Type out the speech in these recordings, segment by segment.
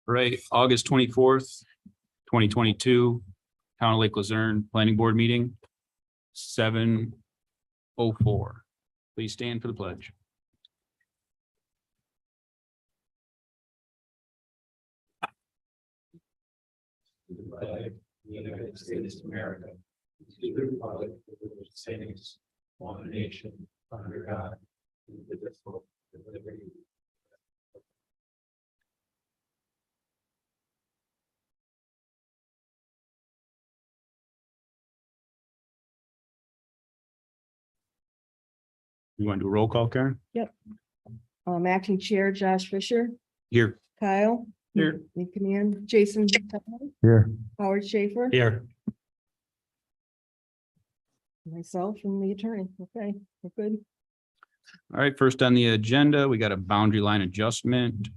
Right, August 24th, 2022, Town of Lake Luzerne Planning Board meeting, 7:04. Please stand for the pledge. To the flag of the United States of America, to the republic for which it stands, one nation, under God, indivisible, with liberty. You want to do a roll call, Karen? Acting Chair Josh Fisher, Here. Kyle. Here. In command, Jason. Here. Howard Schaefer. Here. Myself and the attorney. Okay, we're good. All right, first on the agenda, we got a boundary line adjustment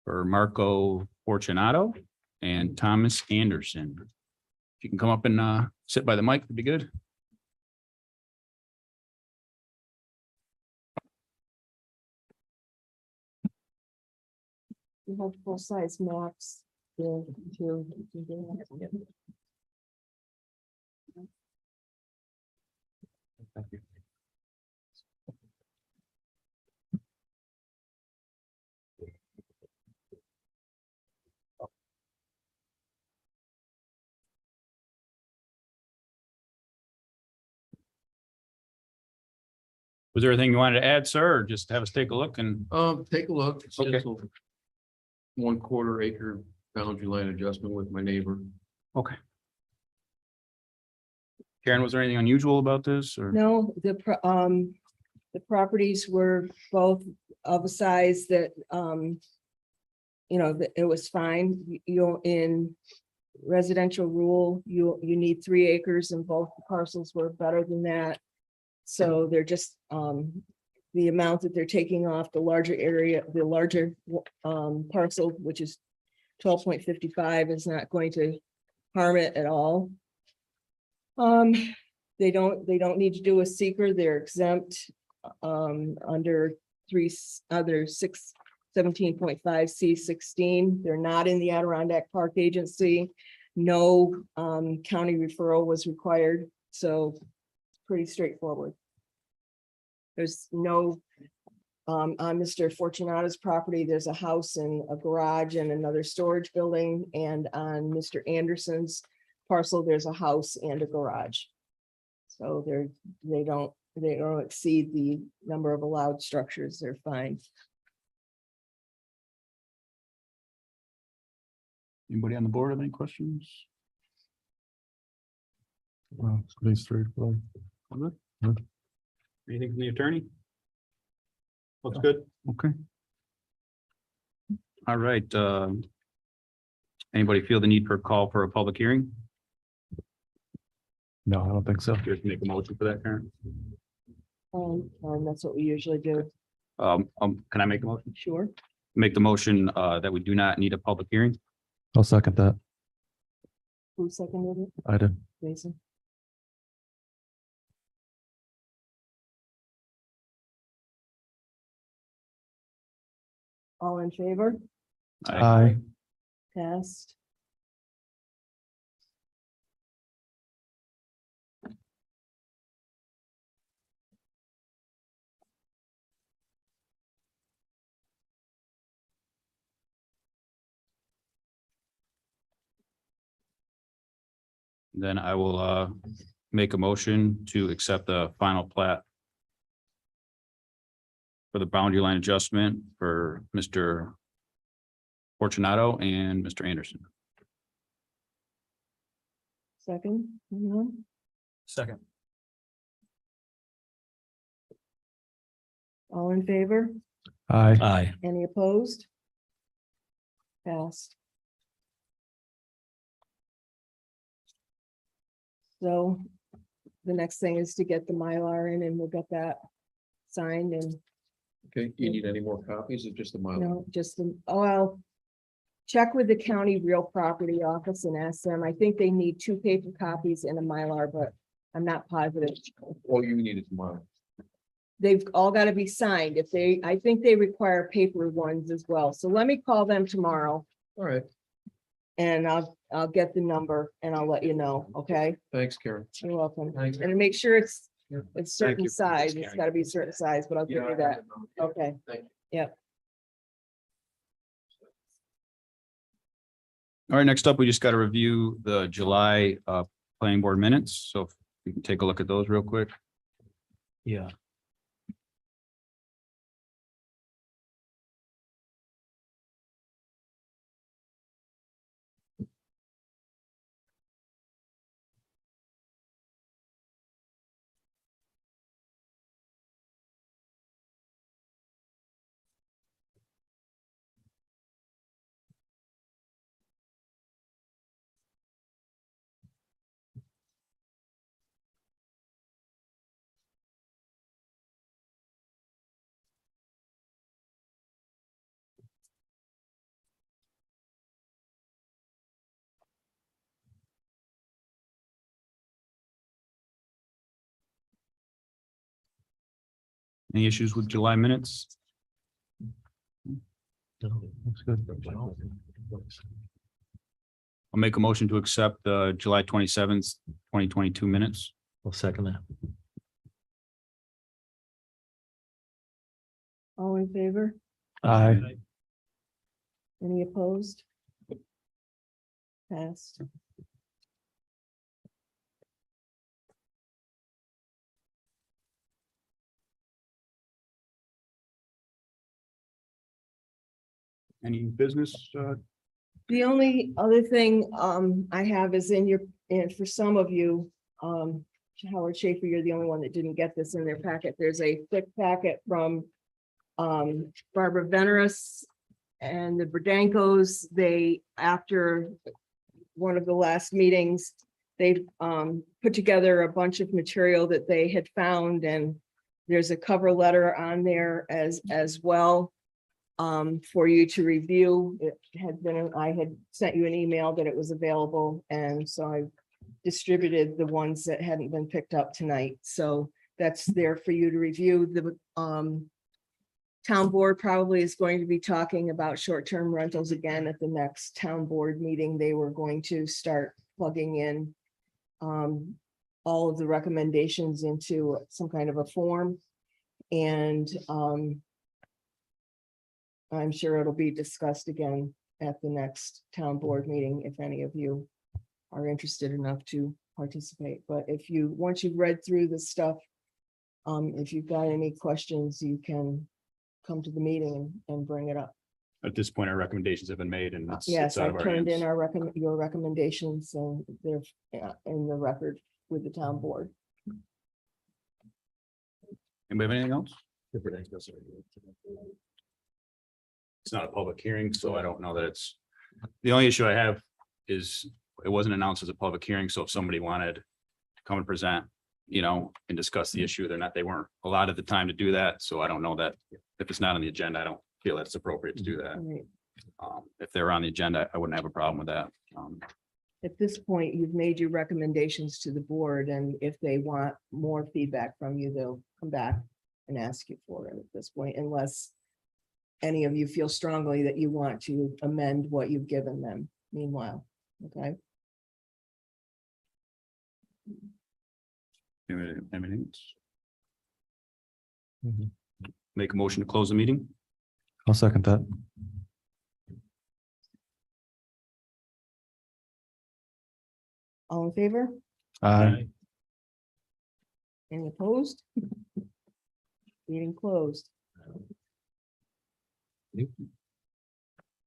for Marco Fortunato and Thomas Anderson. If you can come up and sit by the mic, that'd be good. We have full size maps. Yeah, to- Thank you. Was there anything you wanted to add, sir, or just have us take a look and? Take a look. It's Okay. just a 1/4 acre boundary line adjustment with my neighbor. Okay. Karen, was there anything unusual about this or? No, the properties were both of a size that, that it was fine. You, in residential rule, you need 3 acres and both parcels were better than that. So they're just, the amount that they're taking off the larger area, the larger parcel, which is 12.55, is not going to harm it at all. They don't need to do a seeker. They're exempt under 17.5 C16. They're not in the Adirondack Park Agency. No county referral was required, so pretty straightforward. There's no, on Mr. Fortunato's property, there's a house and a garage and another storage building. And on Mr. Anderson's parcel, there's a house and a garage. So they don't exceed the number of allowed structures. They're fine. Anybody on the board have any questions? Wow, it's pretty straightforward. All good? Good. Anything from the attorney? Looks good. Okay. All right. Anybody feel the need for a call for a public hearing? No, I don't think so. Just make a motion for that, Karen. And that's what we usually do. Can I make a motion? Sure. Make the motion that we do not need a public hearing. I'll second that. Who seconded it? I did. Jason. All in favor? Aye. Passed. Then I will make a motion to accept the final plat for the boundary line adjustment for Mr. Fortunato and Mr. Anderson. Second, anyone? Second. All in favor? Aye. Aye. Any opposed? Passed. So the next thing is to get the Mylar in and we'll get that signed and, Okay, you need any more copies or just the mile? no, just, I'll check with the county real property office and ask them. I think they need 2 paper copies and a Mylar, but I'm not positive. All you need is the mile. They've all got to be signed. I think they require paper ones as well. So let me call them tomorrow All right, And I'll get the number and I'll let you know, okay? thanks, Karen. You're welcome. Thanks. And make sure it's Thank certain you. size. It's gotta be a certain size, but I'll give you that. Okay. Thank you. Yep. All right, next up, we just got to review the July planning board minutes. So if we can take a look at those real quick. Yeah. Any issues with July minutes? Looks good. I'll make a motion to accept the July 27th, 2022 minutes. I'll second that. All in favor? Aye. Any opposed? Passed. Any business? The only other thing I have is in your, and for some of you, Howard Schaefer, you're the only one that didn't get this in their packet. There's a thick packet from Barbara Veneris and the Berdankos. They, after one of the last meetings, they put together a bunch of material that they had found, and there's a cover letter on there as well for you to review. It had been, I had sent you an email that it was available, and so I distributed the ones that hadn't been picked up tonight. So that's there for you to review. The town board probably is going to be talking about short-term rentals again at the next town board meeting. They were going to start plugging in all of the recommendations into some kind of a form. And I'm sure it'll be discussed again at the next town board meeting, if any of you are interested enough to participate. But if you, once you've read through the stuff, if you've got any questions, you can come to the meeting and bring it up. At this point, our recommendations have been made and it's Yes, out I of our turned in hands. your recommendations, and they're in the record with the town board. Anybody have anything else? It's not a public hearing, so I don't know that it's, the only issue I have is it wasn't announced as a public hearing, so if somebody wanted to come and present, you know, and discuss the issue, they weren't allotted the time to do that, so I don't know that if it's not on the agenda, I don't feel that's appropriate to do that. Right. If they're on the agenda, I wouldn't have a problem with that. At this point, you've made your recommendations to the board, and if they want more feedback from you, they'll come back and ask you for it at this point, unless any of you feel strongly that you want to amend what you've given them meanwhile, okay? Anything else? Mhm. Make a motion to close the meeting? I'll second that. All in favor? Aye. Any opposed? Meeting closed.